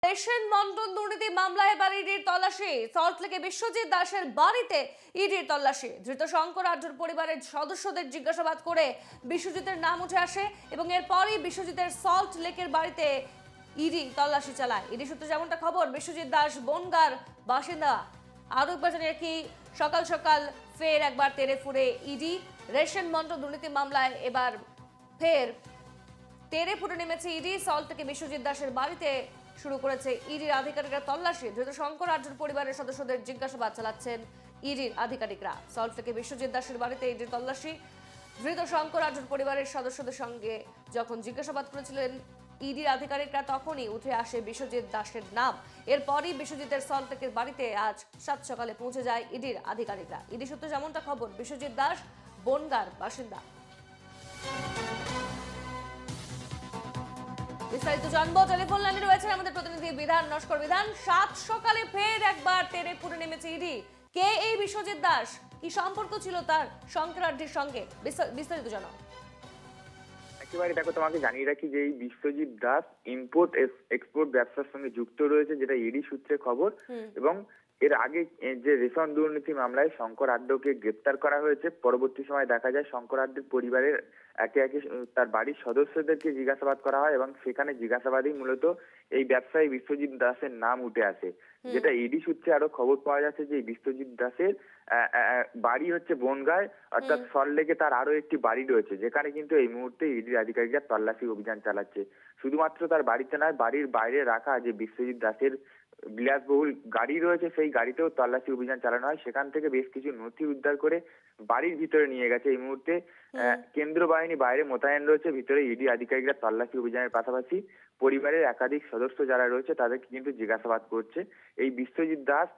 Ration বন্টন দুর্নীতি মামলায় এবার ইডির তল্লাশি। সল্টলেকে বিশ্বজিৎ দাসের বাড়িতে ইডির তল্লাশি। ধৃত শঙ্কর আঢ্যর পরিবারের সদস্যদের জিজ্ঞাসাবাদ করে বিশ্বজিতের নাম উঠে আসে এবং এরপরই বিশ্বজিতের সল্ট লেকের বাড়িতে ইডি তল্লাশি চালায়। ইডি সূত্রে যেমনটা খবর, বিশ্বজিৎ দাস বনগাঁর বাসিন্দা। আরো একবার জানিয়ে রাখি, সকাল সকাল ফের একবার তেড়ে ফুড়ে ইডি। রেশন বন্টন দুর্নীতি মামলায় এবার ফের তেড়ে ফুটে নেমেছে ইডি। সল্ট থেকে বিশ্বজিৎ দাসের বাড়িতে শুরু করেছে ইডির আধিকারিকরা তল্লাশি। ধৃত শঙ্কর আঢ্যর পরিবারের সদস্যদের জিজ্ঞাসাবাদ চালাচ্ছেন ইডির আধিকারিকরা। সল্ট থেকে বিশ্বজিৎ দাসের বাড়িতে ইডির তল্লাশি। ধৃত শঙ্কর আঢ্যর পরিবারের সদস্যদের সঙ্গে যখন জিজ্ঞাসাবাদ করেছিলেন ইডির আধিকারিকরা, তখনই উঠে আসে বিশ্বজিৎ দাসের নাম। এরপরই বিশ্বজিতের সল্ট লেকের বাড়িতে আজ সাত সকালে পৌঁছে যায় ইডির আধিকারিকরা। ইডি সূত্রে যেমনটা খবর, বিশ্বজিৎ দাস বনগাঁর বাসিন্দা। বিস্তারিত জানবো, টেলিফোন লাইনে রয়েছে আমাদের প্রতিনিধি বিধান নস্কর। বিধান, সাত সকালে ফের একবার তেড়ে ফুটে নেমেছে ইডি। কে এই বিশ্বজিৎ দাস? কি সম্পর্ক ছিল তার শঙ্কর আঢ্যের সঙ্গে? বিস্তারিত জানাও। একেবারে দেখো, তোমাকে জানিয়ে রাখি যে এই বিশ্বজিৎ দাস ইম্পোর্ট এক্সপোর্ট ব্যবসার সঙ্গে যুক্ত রয়েছে, যেটা ইডি সূত্রে খবর। এবং এর আগে যে রেশন দুর্নীতি মামলায় শঙ্কর আঢ্যকে গ্রেপ্তার করা হয়েছে, পরবর্তী সময় দেখা যায় শঙ্কর আঢ্যের পরিবারের একে একে তার বাড়ির সদস্যদেরকে জিজ্ঞাসাবাদ করা হয় এবং সেখানে জিজ্ঞাসাবাদেই মূলত এই ব্যবসায়ী বিশ্বজিৎ দাসের নাম উঠে আসে। যেটা ইডি সূত্রে আরো খবর পাওয়া যাচ্ছে যে বিশ্বজিৎ দাসের বাড়ি হচ্ছে বনগাঁয়, অর্থাৎ সল্টলেকে তার আরো একটি বাড়ি রয়েছে, যেখানে কিন্তু এই মুহূর্তে ইডির আধিকারিকরা তল্লাশি অভিযান চালাচ্ছে। শুধুমাত্র তার বাড়িতে নয়, বাড়ির বাইরে রাখা যে বিশ্বজিৎ দাসের বিলাসবহুল গাড়ি রয়েছে, সেই গাড়িতেও তল্লাশি অভিযান চালানো হয়। সেখান থেকে বেশ কিছু নথি উদ্ধার করে বাড়ির ভিতরে নিয়ে গেছে। এই মুহূর্তে কেন্দ্র বাহিনী বাইরে মোতায়েন রয়েছে, ভিতরে ইডি আধিকারিকরা তল্লাশি অভিযানের পাশাপাশি পরিবারের একাধিক সদস্য যারা রয়েছে তাদেরকে কিন্তু জিজ্ঞাসাবাদ করছে। এই বিশ্বজিৎ দাস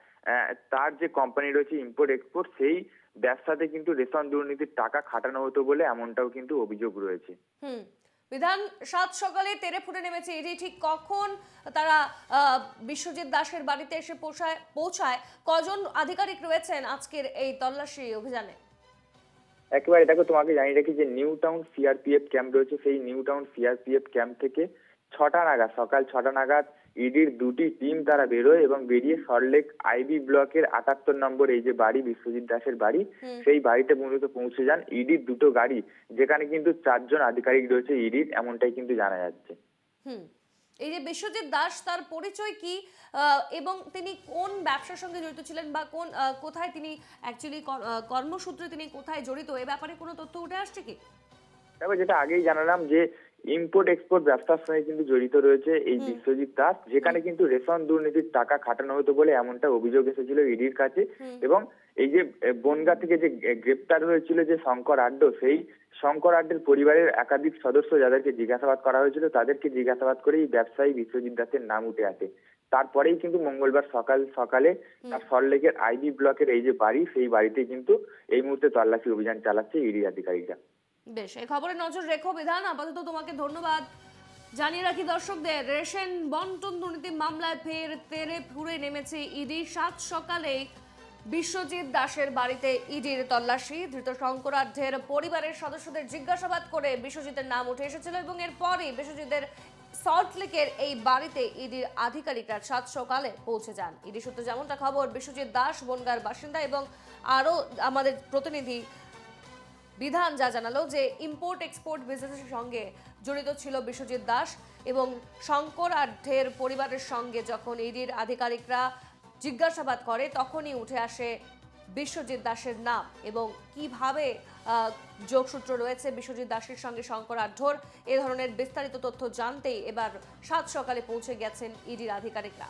তার যে কোম্পানি রয়েছে ইম্পোর্ট এক্সপোর্ট, সেই ব্যবসাতে কিন্তু রেশন দুর্নীতির টাকা খাটানো হতো বলে এমনটাও কিন্তু অভিযোগ রয়েছে। বিধান, সাত সকালে তেড়ে ফুটে নেমেছে ইডি। ঠিক কখন তারা বিশ্বজিৎ দাসের বাড়িতে এসে পৌঁছায়? কজন আধিকারিক রয়েছেন আজকের এই তল্লাশি অভিযানে? একেবারে দেখো, তোমাকে জানিয়ে রাখি যে নিউ টাউন সিআরপিএফ ক্যাম্প রয়েছে, সেই নিউ টাউন সিআরপিএফ ক্যাম্প থেকে সকাল 6টা নাগাদ ইডির দুটি টিম তারা বেরোয় এবং বেরিয়ে সল্টলেক আইবি ব্লকের 78 নম্বর এই যে বাড়ি বিশ্বজিৎ দাসের বাড়ি, সেই বাড়িতে মূলত পৌঁছে যান ইডির দুটো গাড়ি, যেখানে কিন্তু 4 জন আধিকারিক রয়েছে ইডির, এমনটাই কিন্তু জানা যাচ্ছে। এই যে বিশ্বজিৎ দাস, তার পরিচয় কি এবং তিনি কোন ব্যবসার সঙ্গে জড়িত ছিলেন বা কোথায় তিনি অ্যাকচুয়ালি কর্মসূত্রে তিনি কোথায় জড়িত, এ ব্যাপারে কোনো তথ্য উঠে আসছে কি? তবে যেটা আগেই জানালাম যে ইম্পোর্ট এক্সপোর্ট ব্যবসার সঙ্গে কিন্তু জড়িত রয়েছে এই বিশ্বজিৎ দাস, যেখানে কিন্তু রেশন দুর্নীতির টাকা খাটানো হতো বলে এমনটা অভিযোগ এসেছিল ইডির কাছে। এবং এই যে বনগাঁ থেকে যে গ্রেপ্তার হয়েছিল যে শঙ্কর আঢ্য, সেই শঙ্কর আঢ্যের পরিবারের একাধিক সদস্য যাদেরকে জিজ্ঞাসাবাদ করা হয়েছিল, তাদেরকে জিজ্ঞাসাবাদ করে এই ব্যবসায়ী বিশ্বজিৎ দাসের নাম উঠে আসে। তারপরেই কিন্তু মঙ্গলবার সকালে তার সল্টলেকের আইবি ব্লকের এই যে বাড়ি, সেই বাড়িতে কিন্তু এই মুহূর্তে তল্লাশি অভিযান চালাচ্ছে ইডি আধিকারিকরা। বেশ, এই খবরে নজর রেখো বিধান। আপাতত তোমাকে ধন্যবাদ। জানিয়ে রাখি দর্শকদের, রেশন বন্টন দুর্নীতি মামলায় ফের তেড়ে ফুড়ে নেমেছে ইডি। সাত সকালে বিশ্বজিৎ দাসের বাড়িতে ইডির তল্লাশি। ধৃত শঙ্কর আঢ্যের পরিবারের সদস্যদের জিজ্ঞাসাবাদ করে বিশ্বজিতের নাম উঠে এসেছিল এবং এরপরই বিশ্বজিতের সল্টলেকের এই বাড়িতে ইডির আধিকারিকরা সাত সকালে পৌঁছে যান। ইডি সূত্রে যেমনটা খবর, বিশ্বজিৎ দাস বনগাঁর বাসিন্দা এবং আরো আমাদের প্রতিনিধি বিধান যা জানালো যে ইম্পোর্ট এক্সপোর্ট বিজনেসের সঙ্গে জড়িত ছিল বিশ্বজিৎ দাস এবং শঙ্কর আঢ্যের পরিবারের সঙ্গে যখন ইডির আধিকারিকরা জিজ্ঞাসাবাদ করে, তখনই উঠে আসে বিশ্বজিৎ দাসের নাম এবং কিভাবে যোগসূত্র রয়েছে বিশ্বজিৎ দাসের সঙ্গে শঙ্কর আঢ্যর, এ ধরনের বিস্তারিত তথ্য জানতেই এবার সাত সকালে পৌঁছে গেছেন ইডির আধিকারিকরা।